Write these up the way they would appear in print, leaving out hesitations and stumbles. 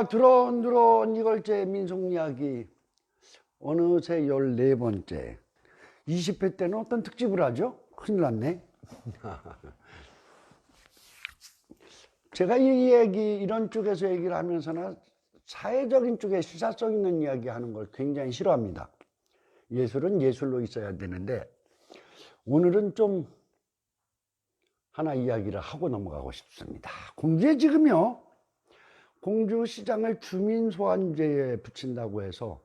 드론 이걸째 민속 이야기 어느새 14번째. 20회 때는 어떤 특집을 하죠? 큰일 났네. 제가 이런 쪽에서 얘기를 하면서는 사회적인 쪽에 시사성 있는 이야기 하는 걸 굉장히 싫어합니다. 예술은 예술로 있어야 되는데 오늘은 좀 하나 이야기를 하고 넘어가고 싶습니다. 공주에 지금요, 공주시장을 주민소환제에 붙인다고 해서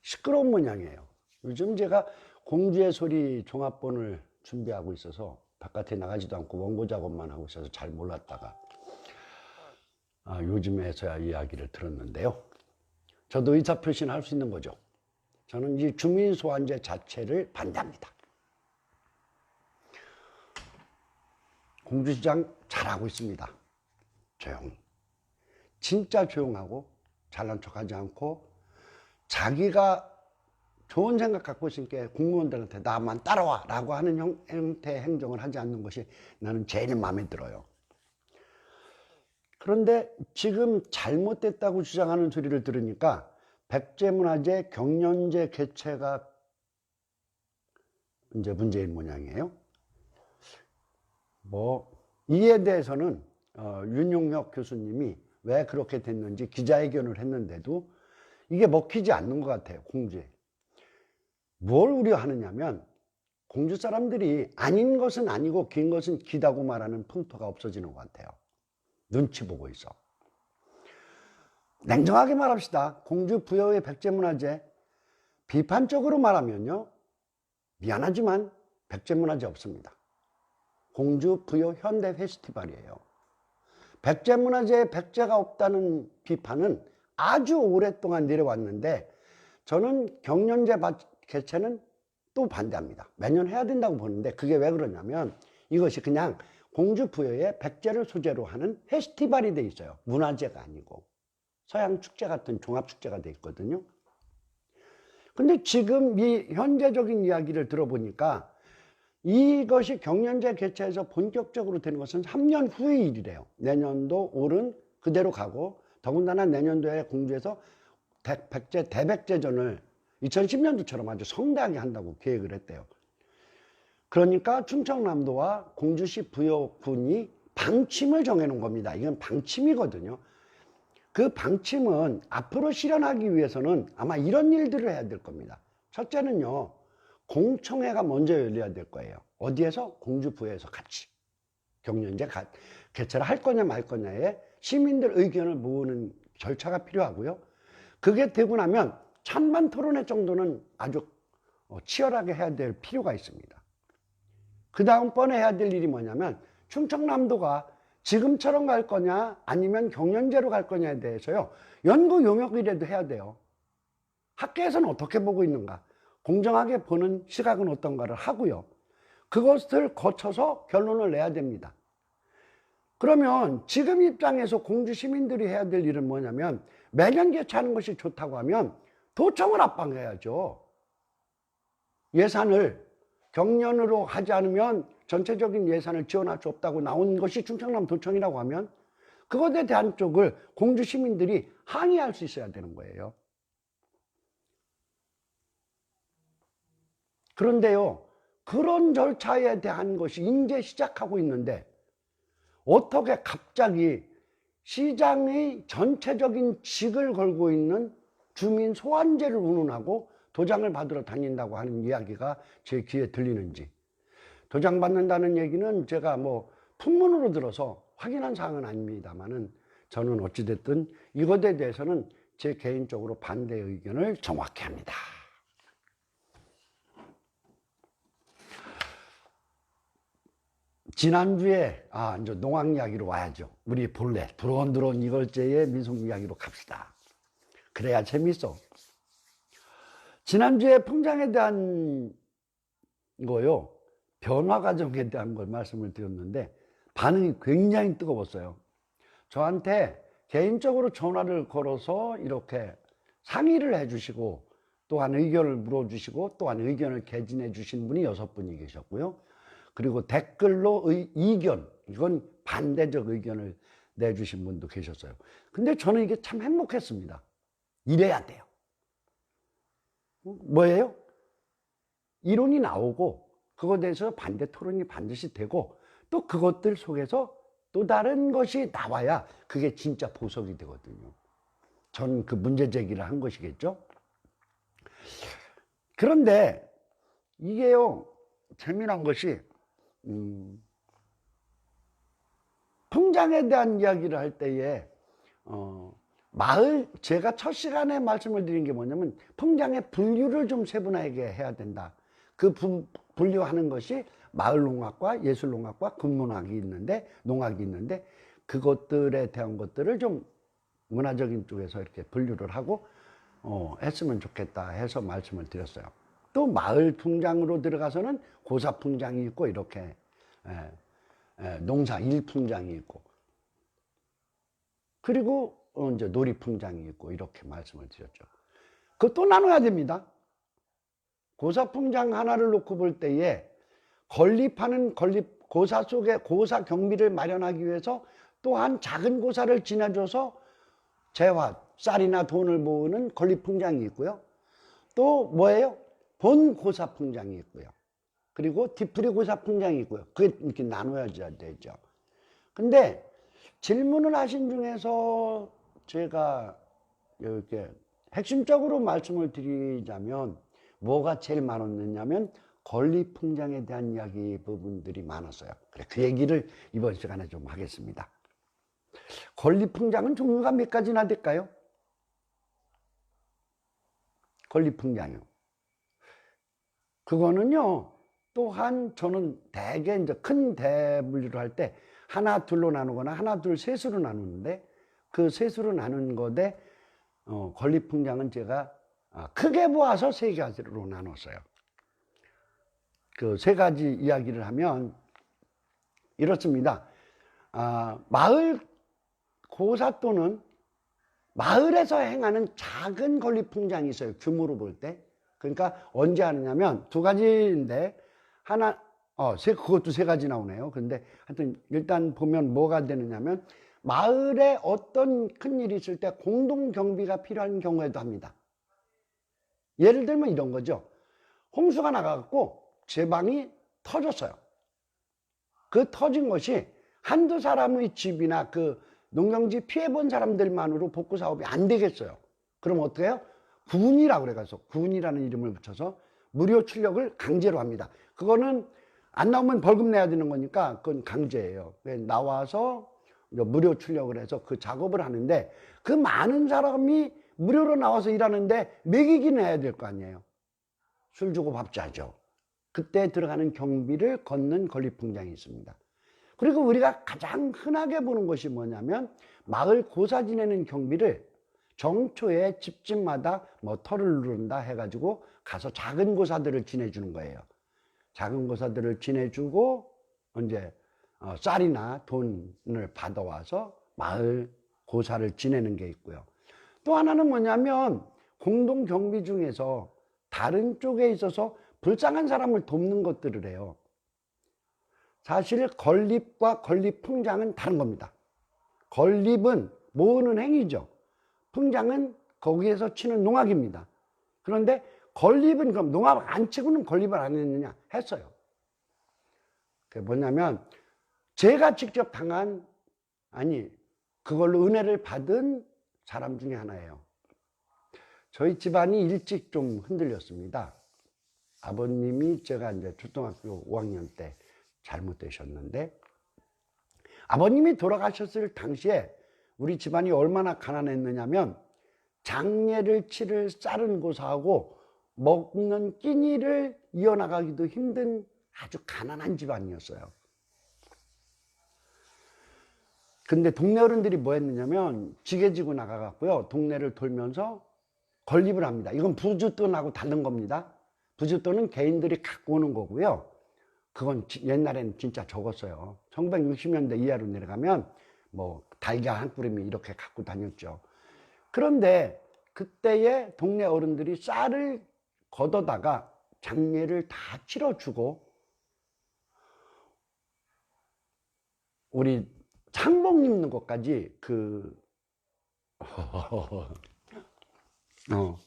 시끄러운 모양이에요. 요즘 제가 공주의 소리 종합본을 준비하고 있어서 바깥에 나가지도 않고 원고 작업만 하고 있어서 잘 몰랐다가 요즘에서야 이야기를 들었는데요. 저도 의사표시는 할 수 있는 거죠. 저는 이 주민소환제 자체를 반대합니다. 공주시장 잘하고 있습니다. 조용히. 진짜 조용하고 잘난 척하지 않고 자기가 좋은 생각 갖고 있으니까 공무원들한테 나만 따라와 라고 하는 형태의 행정을 하지 않는 것이 나는 제일 마음에 들어요. 그런데 지금 잘못됐다고 주장하는 소리를 들으니까 백제문화재 경연제 개최가 이제 문제인 모양이에요. 이에 대해서는 윤용혁 교수님이 왜 그렇게 됐는지 기자회견을 했는데도 이게 먹히지 않는 것 같아요. 공주에 뭘 우려하느냐면 공주 사람들이 아닌 것은 아니고 긴 것은 기다고 말하는 풍토가 없어지는 것 같아요. 눈치 보고 있어. 냉정하게 말합시다. 공주 부여의 백제문화재 비판적으로 말하면요, 미안하지만 백제문화재 없습니다. 공주 부여 현대 페스티벌이에요. 백제문화재에 백제가 없다는 비판은 아주 오랫동안 내려왔는데 저는 경연제 개최는 또 반대합니다. 매년 해야 된다고 보는데 그게 왜 그러냐면 이것이 그냥 공주 부여에 백제를 소재로 하는 페스티벌이 돼 있어요. 문화재가 아니고 서양 축제 같은 종합축제가 돼 있거든요. 근데 지금 이 현재적인 이야기를 들어보니까 이것이 경연제 개최해서 본격적으로 되는 것은 3년 후의 일이래요. 내년도 올은 그대로 가고 더군다나 내년도에 공주에서 백제 대백제전을 2010년도처럼 아주 성대하게 한다고 계획을 했대요. 그러니까 충청남도와 공주시 부여군이 방침을 정해놓은 겁니다. 이건 방침이거든요. 그 방침은 앞으로 실현하기 위해서는 아마 이런 일들을 해야 될 겁니다. 첫째는요, 공청회가 먼저 열려야 될 거예요. 어디에서? 공주부여에서 같이 경연제 개최를 할 거냐 말 거냐에 시민들 의견을 모으는 절차가 필요하고요. 그게 되고 나면 찬반 토론회 정도는 아주 치열하게 해야 될 필요가 있습니다. 그 다음번에 해야 될 일이 뭐냐면 충청남도가 지금처럼 갈 거냐 아니면 경연제로 갈 거냐에 대해서요, 연구 용역이라도 해야 돼요. 학계에서는 어떻게 보고 있는가, 공정하게 보는 시각은 어떤가를 하고요. 그것을 거쳐서 결론을 내야 됩니다. 그러면 지금 입장에서 공주 시민들이 해야 될 일은 뭐냐면 매년 개최하는 것이 좋다고 하면 도청을 압박해야죠. 예산을 경연으로 하지 않으면 전체적인 예산을 지원할 수 없다고 나온 것이 충청남 도청이라고 하면 그것에 대한 쪽을 공주 시민들이 항의할 수 있어야 되는 거예요. 그런데요, 그런 절차에 대한 것이 이제 시작하고 있는데 어떻게 갑자기 시장의 전체적인 직을 걸고 있는 주민 소환제를 운운하고 도장을 받으러 다닌다고 하는 이야기가 제 귀에 들리는지. 도장 받는다는 얘기는 제가 풍문으로 들어서 확인한 사항은 아닙니다만은 저는 어찌됐든 이것에 대해서는 제 개인적으로 반대 의견을 정확히 합니다. 지난주에 이제 농악 이야기로 와야죠. 우리 본래 드론 이걸째의 민속 이야기로 갑시다. 그래야 재밌어. 지난주에 풍장에 대한 거요, 변화 과정에 대한 걸 말씀을 드렸는데 반응이 굉장히 뜨거웠어요. 저한테 개인적으로 전화를 걸어서 이렇게 상의를 해주시고 또한 의견을 물어주시고 또한 의견을 개진해 주신 분이 6분이 계셨고요. 그리고 댓글로 이견, 이건 반대적 의견을 내주신 분도 계셨어요. 근데 저는 이게 참 행복했습니다. 이래야 돼요. 뭐예요? 이론이 나오고 그것에 대해서 반대 토론이 반드시 되고 또 그것들 속에서 또 다른 것이 나와야 그게 진짜 보석이 되거든요. 저는 그 문제 제기를 한 것이겠죠. 그런데 이게요, 재미난 것이 풍장에 대한 이야기를 할 때에 마을, 제가 첫 시간에 말씀을 드린 게 뭐냐면 풍장의 분류를 좀 세분화하게 해야 된다. 그 분류하는 것이 마을농악과 예술농악과 군문학이 있는데, 농악이 있는데 그것들에 대한 것들을 좀 문화적인 쪽에서 이렇게 분류를 하고 했으면 좋겠다 해서 말씀을 드렸어요. 또 마을 풍장으로 들어가서는 고사 풍장이 있고 이렇게 농사 일 풍장이 있고 그리고 이제 놀이 풍장이 있고 이렇게 말씀을 드렸죠. 그것도 나눠야 됩니다. 고사 풍장 하나를 놓고 볼 때에 건립하는 고사 속에 고사 경비를 마련하기 위해서 또한 작은 고사를 지내줘서 재화, 쌀이나 돈을 모으는 건립 풍장이 있고요. 또 뭐예요? 본 고사 풍장이 있고요. 그리고 뒤풀이 고사 풍장이 있고요. 그게 이렇게 나눠야 되죠. 근데 질문을 하신 중에서 제가 이렇게 핵심적으로 말씀을 드리자면 뭐가 제일 많았느냐면 건립 풍장에 대한 이야기 부분들이 많았어요. 그래, 그 얘기를 이번 시간에 좀 하겠습니다. 건립 풍장은 종류가 몇 가지나 될까요? 건립 풍장이요. 그거는요, 또한 저는 대개 이제 큰 대분류를 할 때 하나, 둘로 나누거나 하나, 둘, 셋으로 나누는데 그 셋으로 나눈 것에 건립 풍장은 제가 크게 모아서 세 가지로 나눴어요. 그 세 가지 이야기를 하면 이렇습니다. 마을 고사 또는 마을에서 행하는 작은 건립 풍장이 있어요. 규모로 볼 때. 그러니까 언제 하느냐면 두 가지인데 하나, 그것도 세 가지 나오네요. 근데 하여튼 일단 보면 뭐가 되느냐면 마을에 어떤 큰 일이 있을 때 공동 경비가 필요한 경우에도 합니다. 예를 들면 이런 거죠. 홍수가 나가갖고 제 방이 터졌어요. 그 터진 것이 한두 사람의 집이나 그 농경지 피해본 사람들만으로 복구 사업이 안 되겠어요. 그럼 어떻게 해요? 군이라고 그래가지고 군이라는 이름을 붙여서 무료 출력을 강제로 합니다. 그거는 안 나오면 벌금 내야 되는 거니까 그건 강제예요. 나와서 무료 출력을 해서 그 작업을 하는데 그 많은 사람이 무료로 나와서 일하는데 먹이기는 해야 될 거 아니에요. 술 주고 밥 자죠. 그때 들어가는 경비를 걷는 건립풍장이 있습니다. 그리고 우리가 가장 흔하게 보는 것이 뭐냐면 마을 고사 지내는 경비를 정초에 집집마다 뭐 터를 누른다 해가지고 가서 작은 고사들을 지내주는 거예요. 작은 고사들을 지내주고 이제 쌀이나 돈을 받아와서 마을 고사를 지내는 게 있고요. 또 하나는 뭐냐면 공동 경비 중에서 다른 쪽에 있어서 불쌍한 사람을 돕는 것들을 해요. 사실 건립과 건립 풍장은 다른 겁니다. 건립은 모으는 행위죠. 풍장은 거기에서 치는 농악입니다. 그런데 건립은 그럼 농악 안 치고는 건립을 안 했느냐? 했어요. 그게 뭐냐면 제가 직접 당한, 그걸로 은혜를 받은 사람 중에 하나예요. 저희 집안이 일찍 좀 흔들렸습니다. 아버님이 제가 이제 초등학교 5학년 때 잘못되셨는데 아버님이 돌아가셨을 당시에 우리 집안이 얼마나 가난했느냐면 장례를 치를 쌀은 고사하고 먹는 끼니를 이어나가기도 힘든 아주 가난한 집안이었어요. 근데 동네 어른들이 뭐 했느냐면 지게 지고 나가갖고요 동네를 돌면서 건립을 합니다. 이건 부주돈하고 다른 겁니다. 부주돈은 개인들이 갖고 오는 거고요. 그건 옛날에는 진짜 적었어요. 1960년대 이하로 내려가면 뭐 달걀 한 꾸러미 이렇게 갖고 다녔죠. 그런데 그때의 동네 어른들이 쌀을 걷어다가 장례를 다 치러주고 우리 창복 입는 것까지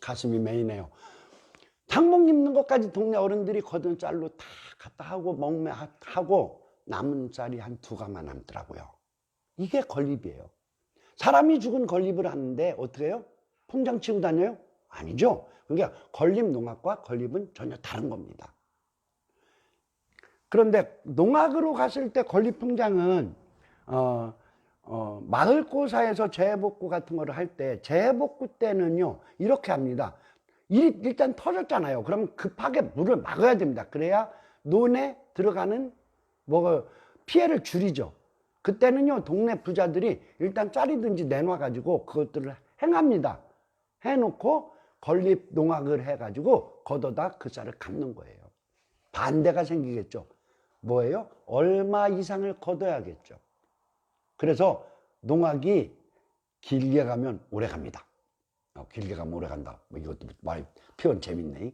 가슴이 메이네요. 창복 입는 것까지 동네 어른들이 거둔 쌀로 다 갖다 하고 먹매하고 남은 쌀이 한 2가마 남더라고요. 이게 건립이에요. 사람이 죽은 건립을 하는데 어떻게 해요? 풍장 치고 다녀요? 아니죠. 그러니까 건립 농악과 건립은 전혀 다른 겁니다. 그런데 농악으로 갔을 때 건립 풍장은 마을고사에서 재해복구 같은 거를 할 때 재해복구 때는요 이렇게 합니다. 일이 일단 터졌잖아요. 그럼 급하게 물을 막아야 됩니다. 그래야 논에 들어가는 피해를 줄이죠. 그때는요 동네 부자들이 일단 쌀이든지 내놔 가지고 그것들을 행합니다. 해놓고 건립 농악을 해가지고 걷어다 그 쌀을 갚는 거예요. 반대가 생기겠죠. 뭐예요? 얼마 이상을 걷어야겠죠. 그래서 농악이 길게 가면 오래 갑니다. 길게 가면 오래 간다. 이것도 말 표현 재밌네.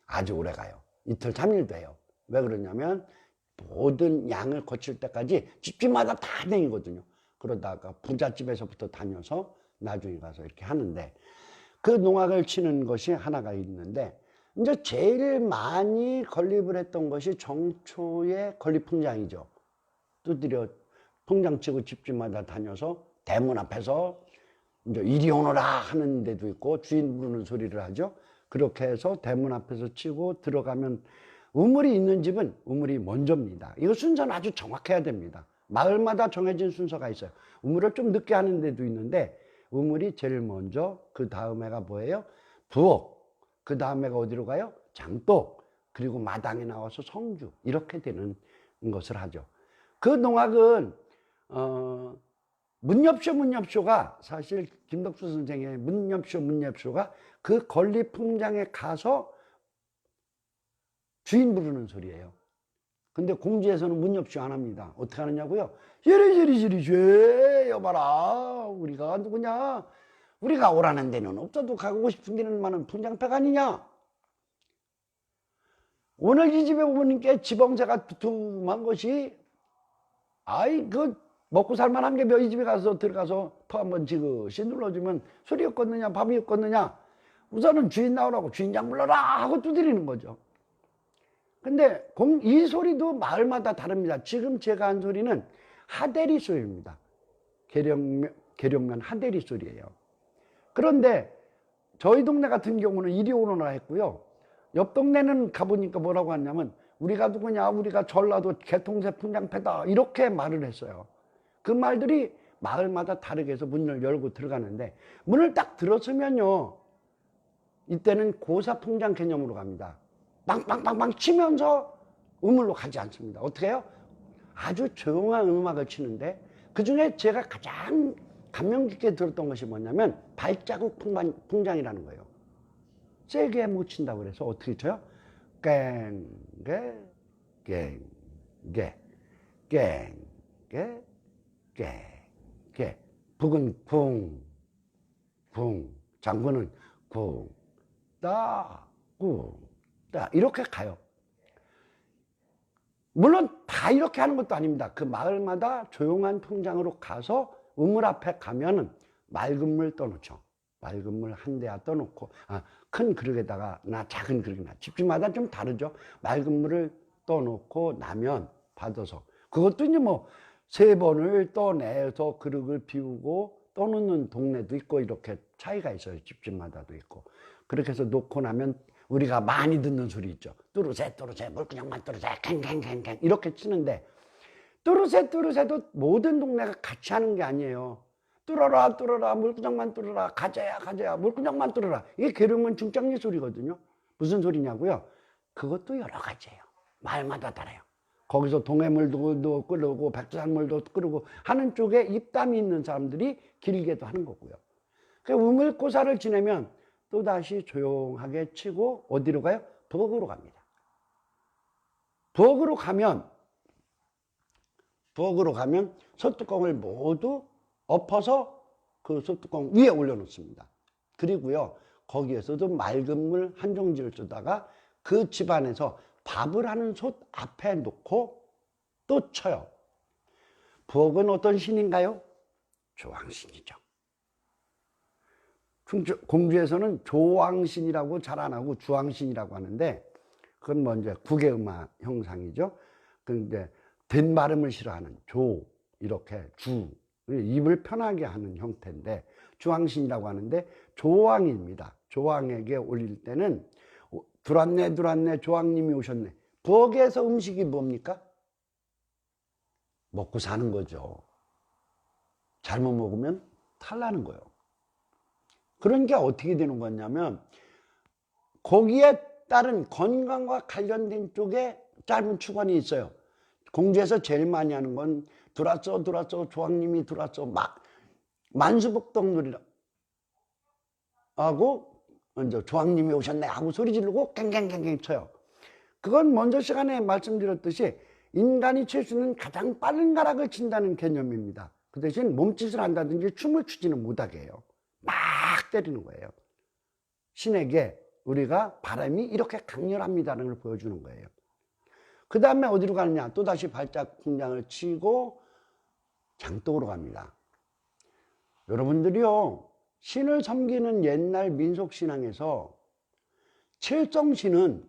아주 오래 가요. 이틀 3일도 해요. 왜 그러냐면 모든 양을 거칠 때까지 집집마다 다 다니거든요. 그러다가 부잣집에서부터 다녀서 나중에 가서 이렇게 하는데 그 농악을 치는 것이 하나가 있는데 이제 제일 많이 건립을 했던 것이 정초의 건립 풍장이죠. 두드려 풍장 치고 집집마다 다녀서 대문 앞에서 이제 이리 오너라 하는 데도 있고 주인 부르는 소리를 하죠. 그렇게 해서 대문 앞에서 치고 들어가면 우물이 있는 집은 우물이 먼저입니다. 이거 순서는 아주 정확해야 됩니다. 마을마다 정해진 순서가 있어요. 우물을 좀 늦게 하는 데도 있는데 우물이 제일 먼저, 그 다음에가 뭐예요? 부엌, 그 다음에가 어디로 가요? 장독, 그리고 마당에 나와서 성주, 이렇게 되는 것을 하죠. 그 농악은 문엽쇼가 사실 김덕수 선생의 문엽쇼가 그 건립 풍장에 가서 주인 부르는 소리예요. 근데 공지에서는 문엽쇼 안 합니다. 어떻게 하느냐고요? 이리 여봐라. 우리가 누구냐? 우리가 오라는 데는 없어도 가고 싶은 데는 많은 풍장패가 아니냐? 오늘 이 집에 부모님께 지방세가 두툼한 것이 먹고 살만한 게 이 집에 가서 들어가서 터 한번 지그시 눌러주면 술이 없겠느냐 밥이 없겠느냐 우선은 주인 나오라고 주인장 불러라 하고 두드리는 거죠. 근데 이 소리도 마을마다 다릅니다. 지금 제가 한 소리는 하대리 소리입니다. 계룡면 하대리 소리예요. 그런데 저희 동네 같은 경우는 이리 오너라 했고요. 옆 동네는 가보니까 뭐라고 하냐면 우리가 누구냐, 우리가 전라도 개통세 풍장패다, 이렇게 말을 했어요. 그 말들이 마을마다 다르게 해서 문을 열고 들어가는데 문을 딱 들었으면요 이때는 고사 풍장 개념으로 갑니다. 빵빵빵빵 치면서 우물로 가지 않습니다. 어떻게 해요? 아주 조용한 음악을 치는데 그 중에 제가 가장 감명 깊게 들었던 것이 뭐냐면 발자국 풍장이라는 거예요. 세게 못 친다고 그래서 어떻게 쳐요? 깽게 깽게 깽게 깽게 북은 쿵 장군은 쿵 따 쿵 따 이렇게 가요. 물론 다 이렇게 하는 것도 아닙니다. 그 마을마다 조용한 풍장으로 가서 우물 앞에 가면은 맑은 물 떠놓죠. 맑은 물 한 대야 떠놓고 큰 그릇에다가 작은 그릇이나 집집마다 좀 다르죠. 맑은 물을 떠놓고 나면 받아서 그것도 이제 뭐 3번을 떠내서 그릇을 비우고 떠놓는 동네도 있고 이렇게 차이가 있어요. 집집마다도 있고 그렇게 해서 놓고 나면 우리가 많이 듣는 소리 있죠. 뚜루새 물구녕만 뚜루새 캥캥캥캥 이렇게 치는데 뚜루새도 모든 동네가 같이 하는 게 아니에요. 뚫어라 물구녕만 뚫어라 가자야 물구녕만 뚫어라 이게 계룡면 중장리 소리거든요. 무슨 소리냐고요? 그것도 여러 가지예요. 마을마다 달라요. 거기서 동해물도 끓고 백두산물도 끓고 하는 쪽에 입담이 있는 사람들이 길게도 하는 거고요. 그 우물고사를 지내면 또다시 조용하게 치고 어디로 가요? 부엌으로 갑니다. 부엌으로 가면 솥뚜껑을 모두 엎어서 그 솥뚜껑 위에 올려놓습니다. 그리고요 거기에서도 맑은 물 한 종지를 쓰다가 그 집안에서 밥을 하는 솥 앞에 놓고 또 쳐요. 부엌은 어떤 신인가요? 조왕신이죠. 공주에서는 조왕신이라고 잘 안 하고 주왕신이라고 하는데, 그건 뭐 이제 국외음악 형상이죠. 그 이제 된 발음을 싫어하는 조, 이렇게 주, 입을 편하게 하는 형태인데 주왕신이라고 하는데 조왕입니다. 조왕에게 올릴 때는 들어왔네 들어왔네 조왕님이 오셨네. 부엌에서 음식이 뭡니까? 먹고 사는 거죠. 잘못 먹으면 탈나는 거예요. 그런 게 어떻게 되는 거냐면 거기에 따른 건강과 관련된 쪽에 짧은 축원이 있어요. 공주에서 제일 많이 하는 건 들어왔어 들어왔어 조왕님이 들어왔어 막 만수복동 놀이라 하고 먼저 조왕님이 오셨네 하고 소리 지르고 깽깽깽깽 쳐요. 그건 먼저 시간에 말씀드렸듯이 인간이 칠 수 있는 가장 빠른 가락을 친다는 개념입니다. 그 대신 몸짓을 한다든지 춤을 추지는 못하게 해요. 막 때리는 거예요. 신에게 우리가 바람이 이렇게 강렬합니다라는 걸 보여주는 거예요. 그 다음에 어디로 가느냐? 또다시 발작 풍장을 치고 장독으로 갑니다. 여러분들이요, 신을 섬기는 옛날 민속신앙에서 칠성신은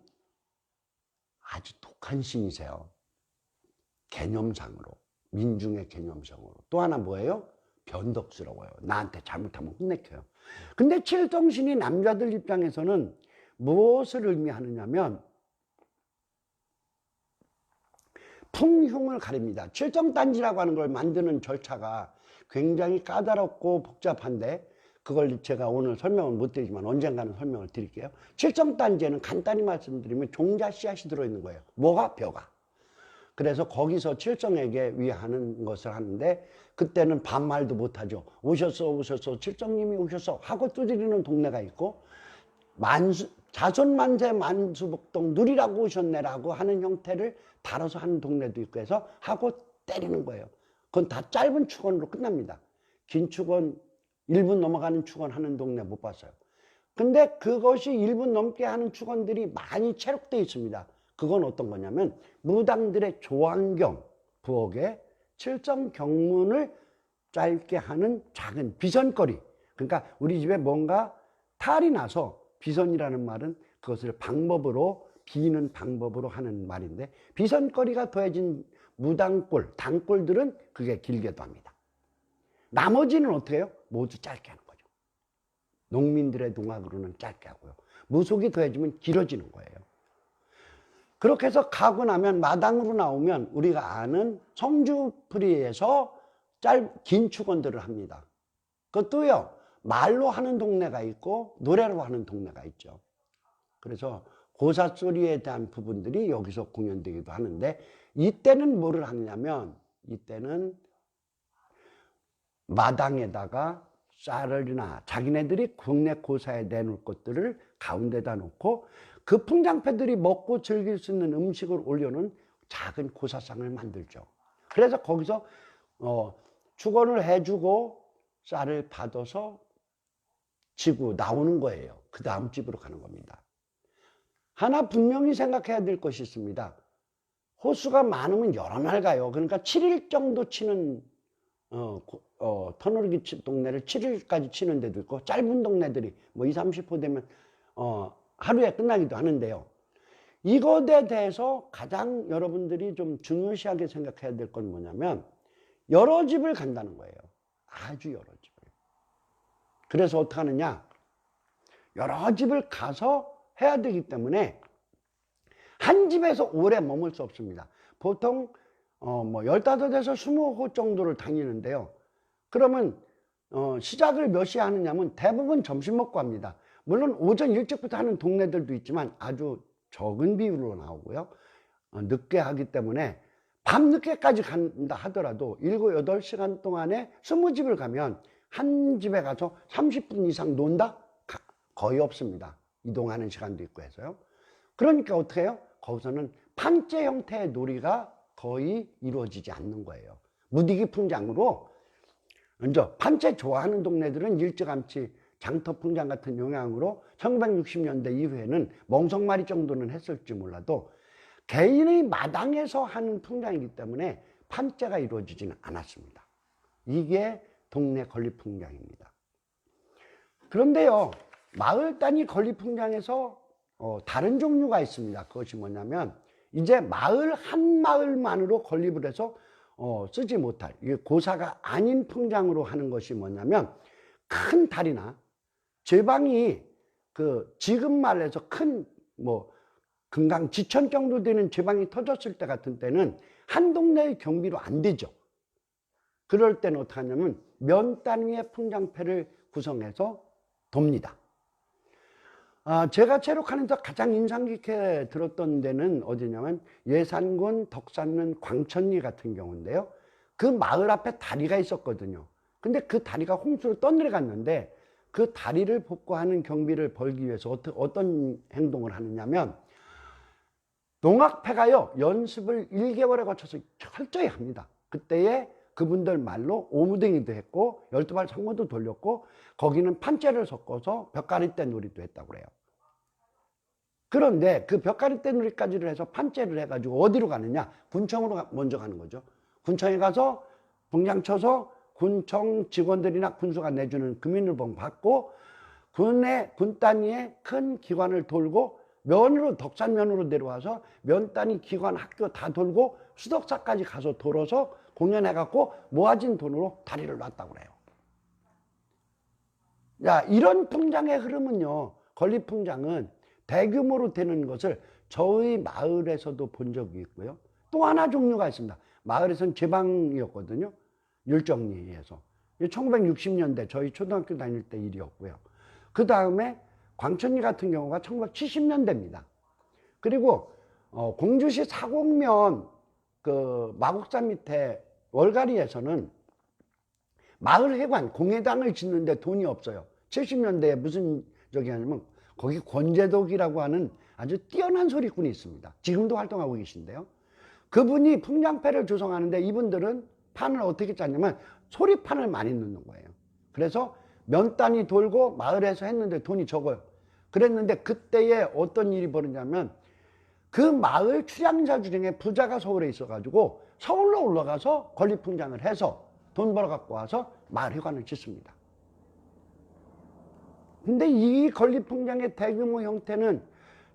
아주 독한 신이세요. 개념상으로, 민중의 개념상으로. 또 하나 뭐예요? 변덕스러워요. 나한테 잘못하면 혼내켜요. 근데 칠성신이 남자들 입장에서는 무엇을 의미하느냐면 풍흉을 가립니다. 칠성단지라고 하는 걸 만드는 절차가 굉장히 까다롭고 복잡한데 그걸 제가 오늘 설명을 못 드리지만 언젠가는 설명을 드릴게요. 칠성단지에는 간단히 말씀드리면 종자 씨앗이 들어있는 거예요. 뭐가? 벼가. 그래서 거기서 칠성에게 위하는 것을 하는데 그때는 반말도 못하죠. 오셨어 오셨어 칠성님이 오셨어 하고 두드리는 동네가 있고 자손만세 만수복동 누리라고 오셨네라고 하는 형태를 달아서 하는 동네도 있고 해서 하고 때리는 거예요. 그건 다 짧은 축원으로 끝납니다. 긴 축원 1분 넘어가는 축원 하는 동네 못 봤어요. 근데 그것이 1분 넘게 하는 축원들이 많이 체록되어 있습니다. 그건 어떤 거냐면 무당들의 조왕경, 부엌에 칠성 경문을 짧게 하는 작은 비선거리. 그러니까 우리 집에 뭔가 탈이 나서 비선이라는 말은 그것을 방법으로 비는 방법으로 하는 말인데 비선거리가 더해진 무당골, 단골들은 그게 길게도 합니다. 나머지는 어떻게 해요? 모두 짧게 하는 거죠. 농민들의 농악으로는 짧게 하고요. 무속이 더해지면 길어지는 거예요. 그렇게 해서 가고 나면 마당으로 나오면 우리가 아는 성주풀이에서 긴 축원들을 합니다. 그것도요, 말로 하는 동네가 있고 노래로 하는 동네가 있죠. 그래서 고사소리에 대한 부분들이 여기서 공연되기도 하는데 이때는 뭐를 하느냐면 이때는 마당에다가 쌀이나 자기네들이 국내 고사에 내놓을 것들을 가운데다 놓고 그 풍장패들이 먹고 즐길 수 있는 음식을 올려놓은 작은 고사상을 만들죠. 그래서 거기서 축원을 해주고 쌀을 받아서 지고 나오는 거예요. 그 다음 집으로 가는 겁니다. 하나 분명히 생각해야 될 것이 있습니다. 호수가 많으면 여러 날 가요. 그러니까 7일 정도 치는 터널기 동네를 7일까지 치는 데도 있고 짧은 동네들이 뭐 20, 30호 되면 하루에 끝나기도 하는데요. 이것에 대해서 가장 여러분들이 좀 중요시하게 생각해야 될 건 뭐냐면 여러 집을 간다는 거예요. 아주 여러 집을. 그래서 어떻게 하느냐? 여러 집을 가서 해야 되기 때문에 한 집에서 오래 머물 수 없습니다. 보통 뭐 15에서 20호 정도를 다니는데요. 그러면 시작을 몇 시에 하느냐면 대부분 점심 먹고 합니다. 물론 오전 일찍부터 하는 동네들도 있지만 아주 적은 비율로 나오고요. 늦게 하기 때문에 밤늦게까지 간다 하더라도 7, 8시간 동안에 20집을 가면 한 집에 가서 30분 이상 논다? 거의 없습니다. 이동하는 시간도 있고 해서요. 그러니까 어떻게 해요? 거기서는 판재 형태의 놀이가 거의 이루어지지 않는 거예요. 무디기 풍장으로 먼저 판재 좋아하는 동네들은 일찌감치 장터 풍장 같은 영향으로 1960년대 이후에는 멍석마리 정도는 했을지 몰라도 개인의 마당에서 하는 풍장이기 때문에 판재가 이루어지지는 않았습니다. 이게 동네 건립풍장입니다. 그런데요, 마을 단위 건립풍장에서 다른 종류가 있습니다. 그것이 뭐냐면 이제 마을 한 마을만으로 건립을 해서 쓰지 못할, 이게 고사가 아닌 풍장으로 하는 것이 뭐냐면 큰 다리나 제방이 지금 말해서 큰 금강 지천 정도 되는 제방이 터졌을 때 같은 때는 한 동네의 경비로 안 되죠. 그럴 때는 어떻게 하냐면 면 단위의 풍장패를 구성해서 돕니다. 제가 체력하면서 가장 인상 깊게 들었던 데는 어디냐면 예산군 덕산면 광천리 같은 경우인데요. 그 마을 앞에 다리가 있었거든요. 근데 그 다리가 홍수로 떠내려갔는데 그 다리를 복구하는 경비를 벌기 위해서 어떤 행동을 하느냐면 농악패가요 연습을 1개월에 거쳐서 철저히 합니다. 그때에 그분들 말로 오무댕이도 했고 12발 상어도 돌렸고 거기는 판재를 섞어서 벽가리대 놀이도 했다고 그래요. 그런데 그 벽가리대 놀이까지를 해서 판재를 해가지고 어디로 가느냐? 군청으로 먼저 가는 거죠. 군청에 가서 분장 쳐서 군청 직원들이나 군수가 내주는 금인을봉 받고 군 단위의 큰 기관을 돌고 면으로 덕산면으로 내려와서 면 단위 기관 학교 다 돌고 수덕사까지 가서 돌아서 공연해갖고 모아진 돈으로 다리를 놨다고 그래요. 야, 이런 풍장의 흐름은요, 건립풍장은 대규모로 되는 것을 저희 마을에서도 본 적이 있고요. 또 하나 종류가 있습니다. 마을에서는 제방이었거든요. 율정리에서. 1960년대 저희 초등학교 다닐 때 일이었고요. 그 다음에 광천리 같은 경우가 1970년대입니다. 그리고 공주시 사곡면 마곡산 밑에 월가리에서는 마을 회관, 공회당을 짓는데 돈이 없어요. 70년대에 무슨 저기 하냐면 거기 권재덕이라고 하는 아주 뛰어난 소리꾼이 있습니다. 지금도 활동하고 계신데요. 그분이 풍장패를 조성하는데 이분들은 판을 어떻게 짰냐면 소리판을 많이 넣는 거예요. 그래서 면 단위 돌고 마을에서 했는데 돈이 적어요. 그랬는데 그때에 어떤 일이 벌어졌냐면 그 마을 출향자 중에 부자가 서울에 있어가지고 서울로 올라가서 건립풍장을 해서 돈 벌어 갖고 와서 마을 회관을 짓습니다. 근데 이 건립풍장의 대규모 형태는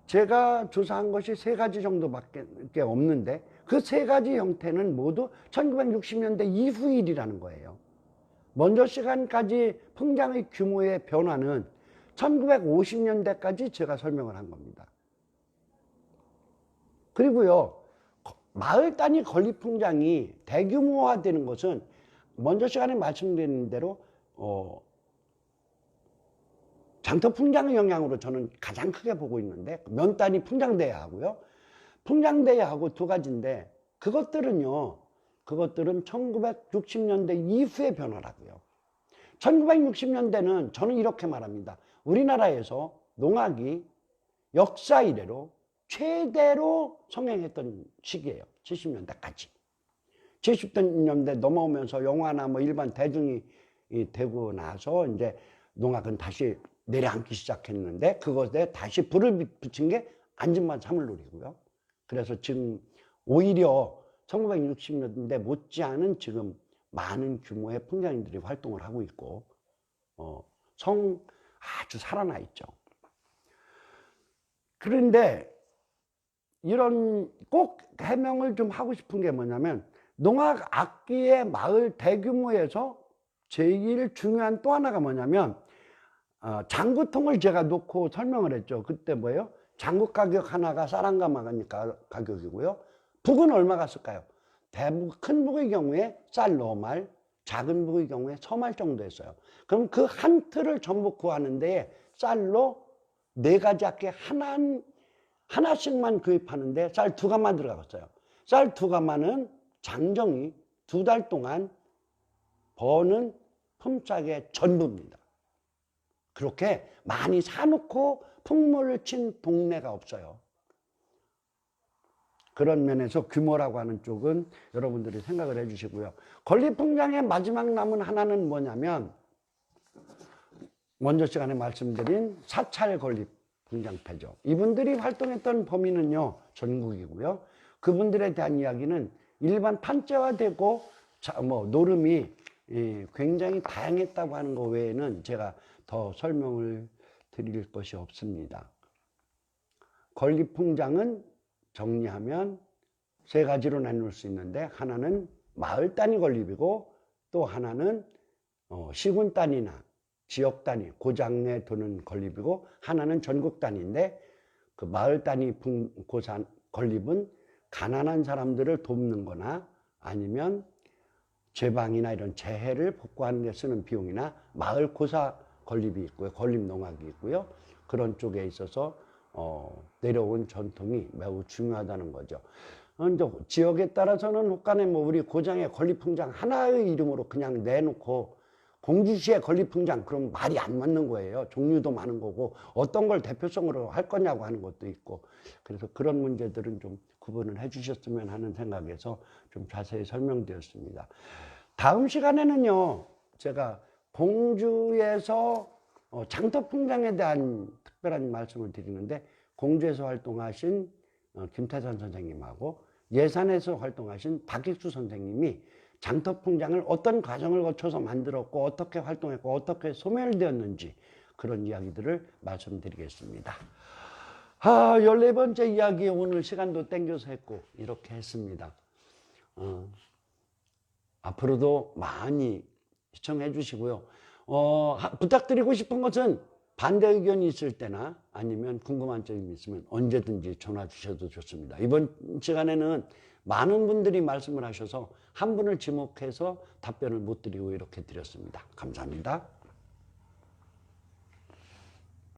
제가 조사한 것이 3가지 정도밖에 없는데 그 3가지 형태는 모두 1960년대 이후 일이라는 거예요. 먼저 시간까지 풍장의 규모의 변화는 1950년대까지 제가 설명을 한 겁니다. 그리고요, 마을 단위 건립풍장이 대규모화되는 것은 먼저 시간에 말씀드린 대로 장터풍장의 영향으로 저는 가장 크게 보고 있는데 면 단위 풍장대회하고요. 풍장대회하고 2가지인데 그것들은 1960년대 이후의 변화라고요. 1960년대는 저는 이렇게 말합니다. 우리나라에서 농악이 역사 이래로 최대로 성행했던 시기예요. 70년대까지. 70년대 넘어오면서 영화나 일반 대중이 되고 나서 이제 농악은 다시 내려앉기 시작했는데 그것에 다시 불을 붙인 게 안전만 사물놀이고요. 그래서 지금 오히려 1960년대 못지않은 지금 많은 규모의 풍장인들이 활동을 하고 있고 아주 살아나 있죠. 그런데 이런 꼭 해명을 좀 하고 싶은 게 뭐냐면 농악 악기의 마을 대규모에서 제일 중요한 또 하나가 뭐냐면 장구통을 제가 놓고 설명을 했죠. 그때 뭐예요? 장구 가격 하나가 쌀한가 마가니까 가격이고요. 북은 얼마가 쓸까요? 큰 북의 경우에 쌀 4말, 작은 북의 경우에 서말 정도 했어요. 그럼 그 한 틀을 전부 구하는 데에 쌀로 4가지 악기 하나씩만 구입하는데 쌀 2가마 들어갔어요. 쌀 2가마는 장정이 2달 동안 버는 품삯의 전부입니다. 그렇게 많이 사놓고 풍물을 친 동네가 없어요. 그런 면에서 규모라고 하는 쪽은 여러분들이 생각을 해주시고요. 건립풍장의 마지막 남은 하나는 뭐냐면 먼저 시간에 말씀드린 사찰 건립풍장패죠. 이분들이 활동했던 범위는요 전국이고요. 그분들에 대한 이야기는 일반 판자화되고 노름이 굉장히 다양했다고 하는 것 외에는 제가 더 설명을 드릴 것이 없습니다. 건립풍장은 정리하면 세 가지로 나눌 수 있는데, 하나는 마을 단위 건립이고 또 하나는 시군 단위나 지역 단위, 고장에 두는 건립이고, 하나는 전국 단위인데, 그 마을 단위 건립은 가난한 사람들을 돕는 거나 아니면 제방이나 이런 재해를 복구하는 데 쓰는 비용이나 마을 고사 건립이 있고요. 건립 농악이 있고요. 그런 쪽에 있어서 내려온 전통이 매우 중요하다는 거죠. 지역에 따라서는 혹간에 우리 고장의 건립풍장 하나의 이름으로 그냥 내놓고 공주시의 건립풍장, 그럼 말이 안 맞는 거예요. 종류도 많은 거고 어떤 걸 대표성으로 할 거냐고 하는 것도 있고, 그래서 그런 문제들은 좀 구분을 해 주셨으면 하는 생각에서 좀 자세히 설명드렸습니다. 다음 시간에는요, 제가 공주에서 장터풍장에 대한 특별한 말씀을 드리는데, 공주에서 활동하신 김태선 선생님하고 예산에서 활동하신 박익수 선생님이 장터풍장을 어떤 과정을 거쳐서 만들었고 어떻게 활동했고 어떻게 소멸되었는지, 그런 이야기들을 말씀드리겠습니다. 14번째 이야기, 오늘 시간도 땡겨서 했고 이렇게 했습니다. 앞으로도 많이 시청해 주시고요. 부탁드리고 싶은 것은 반대 의견이 있을 때나 아니면 궁금한 점이 있으면 언제든지 전화 주셔도 좋습니다. 이번 시간에는 많은 분들이 말씀을 하셔서 한 분을 지목해서 답변을 못 드리고 이렇게 드렸습니다. 감사합니다.